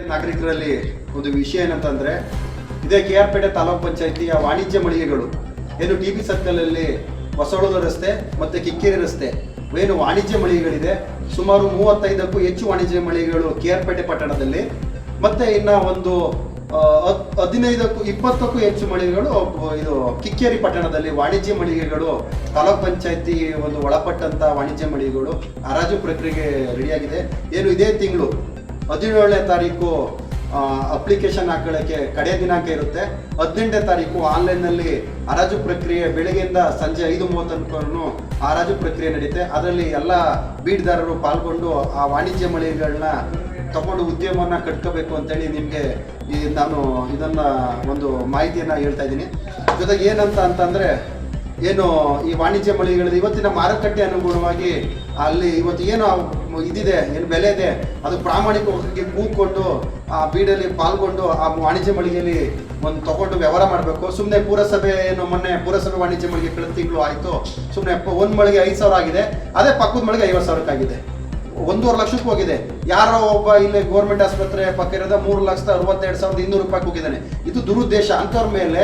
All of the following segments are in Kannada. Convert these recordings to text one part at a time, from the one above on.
ನಾಗರಿಕರಲ್ಲಿ ಒಂದು ವಿಷಯ ಏನಂತಂದ್ರೆ, ಇದೇ KR ಪೇಟೆ ತಾಲೂಕು ಪಂಚಾಯಿತಿಯ ವಾಣಿಜ್ಯ ಮಳಿಗೆಗಳು ಏನು TB ಸರ್ಕಲ್ ಅಲ್ಲಿ ಹೊಸಳೂರು ರಸ್ತೆ ಮತ್ತೆ ಕಿಕ್ಕೇರಿ ರಸ್ತೆ ಏನು ವಾಣಿಜ್ಯ ಮಳಿಗೆಗಳಿದೆ. ಸುಮಾರು 35ಕ್ಕೂ ಹೆಚ್ಚು ವಾಣಿಜ್ಯ ಮಳಿಗೆಗಳು KR ಪೇಟೆ ಪಟ್ಟಣದಲ್ಲಿ, ಮತ್ತೆ ಇನ್ನ ಒಂದು 15ಕ್ಕೂ 20ಕ್ಕೂ ಹೆಚ್ಚು ಮಳಿಗೆಗಳು ಇದು ಕಿಕ್ಕೇರಿ ಪಟ್ಟಣದಲ್ಲಿ ವಾಣಿಜ್ಯ ಮಳಿಗೆಗಳು ತಾಲೂಕ್ ಪಂಚಾಯತಿ ಒಂದು ಒಳಪಟ್ಟಂತ ವಾಣಿಜ್ಯ ಮಳಿಗೆಗಳು ಹರಾಜು ಪ್ರಕ್ರಿಯೆಗೆ ರೆಡಿಯಾಗಿದೆ. ಏನು ಇದೇ ತಿಂಗಳು 17ನೇ ತಾರೀಕು ಅಪ್ಲಿಕೇಶನ್ ಹಾಕೊಳ್ಳೋಕ್ಕೆ ಕಡೆಯ ದಿನಾಂಕ ಇರುತ್ತೆ. 18ನೇ ತಾರೀಕು ಆನ್ಲೈನ್ನಲ್ಲಿ ಹರಾಜು ಪ್ರಕ್ರಿಯೆ ಬೆಳಗ್ಗೆಯಿಂದ ಸಂಜೆ 5:30 ತನಕನೂ ಹರಾಜು ಪ್ರಕ್ರಿಯೆ ನಡೀತೆ. ಅದರಲ್ಲಿ ಎಲ್ಲ ಬೀಡ್ದಾರರು ಪಾಲ್ಗೊಂಡು ಆ ವಾಣಿಜ್ಯ ಮಳಿಗೆಗಳನ್ನ ತಗೊಂಡು ಉದ್ಯಮವನ್ನು ಕಟ್ಕೋಬೇಕು ಅಂತೇಳಿ ನಿಮಗೆ ನಾನು ಇದನ್ನ ಒಂದು ಮಾಹಿತಿಯನ್ನು ಹೇಳ್ತಾ ಇದ್ದೀನಿ. ಜೊತೆಗೆ ಏನಂತ ಅಂತಂದರೆ, ಏನು ಈ ವಾಣಿಜ್ಯ ಮಳಿಗೆಗಳಲ್ಲಿ ಇವತ್ತಿನ ಮಾರುಕಟ್ಟೆ ಅನುಗುಣವಾಗಿ ಅಲ್ಲಿ ಇವತ್ತು ಏನು ಇದಿದೆ, ಏನು ಬೆಲೆ ಇದೆ, ಅದು ಪ್ರಾಮಾಣಿಕವಾಗಿ ಕೂತ್ಕೊಂಡು ಆ ಬೀಡಲ್ಲಿ ಪಾಲ್ಗೊಂಡು ಆ ವಾಣಿಜ್ಯ ಮಳಿಗೆಯಲ್ಲಿ ಒಂದು ತಗೊಂಡು ವ್ಯವಹಾರ ಮಾಡಬೇಕು. ಸುಮ್ಮನೆ ಪುರಸಭೆ ಏನು ಮೊನ್ನೆ ಪುರಸಭೆ ವಾಣಿಜ್ಯ ಮಳಿಗೆ ಕಳೆದ ತಿಂಗಳು ಆಯಿತು, ಸುಮ್ಮನೆ ಒಂದು ಮಳಿಗೆ 5,000 ಆಗಿದೆ, ಅದೇ ಪಕ್ಕದ ಮಳಿಗೆ 50,000 1.5 ಲಕ್ಷಕ್ಕೆ ಹೋಗಿದೆ. ಯಾರೋ ಒಬ್ಬ ಇಲ್ಲಿ ಗೌರ್ಮೆಂಟ್ ಆಸ್ಪತ್ರೆ ಪಕ್ಕ ಇರೋದ 3,62,200 ರೂಪಾಯಿಗೆ ಹೋಗಿದ್ದಾನೆ. ಇದು ದುರುದ್ದೇಶ. ಅಂಥವ್ರ ಮೇಲೆ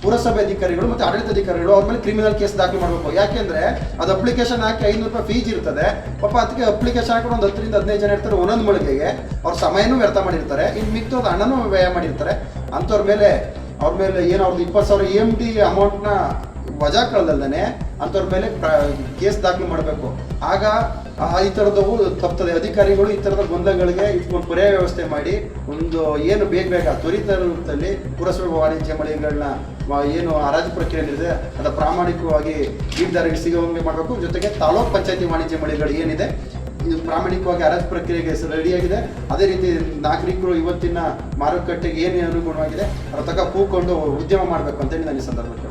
ಪುರಸಭೆ ಅಧಿಕಾರಿಗಳು ಮತ್ತು ಆಡಳಿತಾಧಿಕಾರಿಗಳು ಅವ್ರ ಮೇಲೆ ಕ್ರಿಮಿನಲ್ ಕೇಸ್ ದಾಖಲು ಮಾಡಬೇಕು. ಯಾಕೆಂದ್ರೆ ಅದು ಅಪ್ಲಿಕೇಶನ್ ಹಾಕಿ 500 ರೂಪಾಯಿ ಫೀಸ್ ಇರ್ತದೆ. ಪಾಪ ಅದಕ್ಕೆ ಅಪ್ಲಿಕೇಶನ್ ಹಾಕೊಂಡು ಒಂದು 10ರಿಂದ 15 ಜನ ಇರ್ತಾರೆ ಒಂದೊಂದು ಮಳಿಗೆಗೆ. ಅವ್ರ ಸಮಯನೂ ವ್ಯರ್ಥ ಮಾಡಿರ್ತಾರೆ, ಇನ್ನು ಮಿಕ್ತೋದು ಹಣನೂ ವ್ಯಯ ಮಾಡಿರ್ತಾರೆ. ಅಂಥವ್ರ ಮೇಲೆ ಏನು ಅವ್ರದ್ದು 20,000 EMD ಅಮೌಂಟ್ನ ವಜಾ ಕಳೆದಲ್ದೇ ಅಂಥವ್ರ ಮೇಲೆ ಕೇಸ್ ದಾಖಲು ಮಾಡಬೇಕು. ಆಗ ಈ ಥರದವು ತಪ್ತದೆ. ಅಧಿಕಾರಿಗಳು ಈ ಥರದ ಗೊಂದಲಗಳಿಗೆ ಒಂದು ಪರ್ಯಾಯ ವ್ಯವಸ್ಥೆ ಮಾಡಿ ಒಂದು ಏನು ಬೇಗ ತ್ವರಿತ ರೂಪದಲ್ಲಿ ಪುರಸಭೆ ವಾಣಿಜ್ಯ ಮಳಿಗೆಗಳನ್ನ ಏನು ಹರಾಜು ಪ್ರಕ್ರಿಯೆ ಇದೆ ಅದರ ಪ್ರಾಮಾಣಿಕವಾಗಿ ಬೀಡ್ದಾರಿಗೆ ಸಿಗುವಂಗೆ ಮಾಡಬೇಕು. ಜೊತೆಗೆ ತಾಲೂಕ್ ಪಂಚಾಯತಿ ವಾಣಿಜ್ಯ ಮಳಿಗೆಗಳು ಏನಿದೆ ಇದು ಪ್ರಾಮಾಣಿಕವಾಗಿ ಹರಾಜು ಪ್ರಕ್ರಿಯೆಗೆ ರೆಡಿಯಾಗಿದೆ. ಅದೇ ರೀತಿ ನಾಗರಿಕರು ಇವತ್ತಿನ ಮಾರುಕಟ್ಟೆಗೆ ಏನು ಅನುಗುಣವಾಗಿದೆ ಅದರ ತಕ್ಕ ಕೂತ್ಕೊಂಡು ಉದ್ಯಮ ಮಾಡಬೇಕು ಅಂತೇಳಿ ನಾನು ಈ ಸಂದರ್ಭದಲ್ಲಿ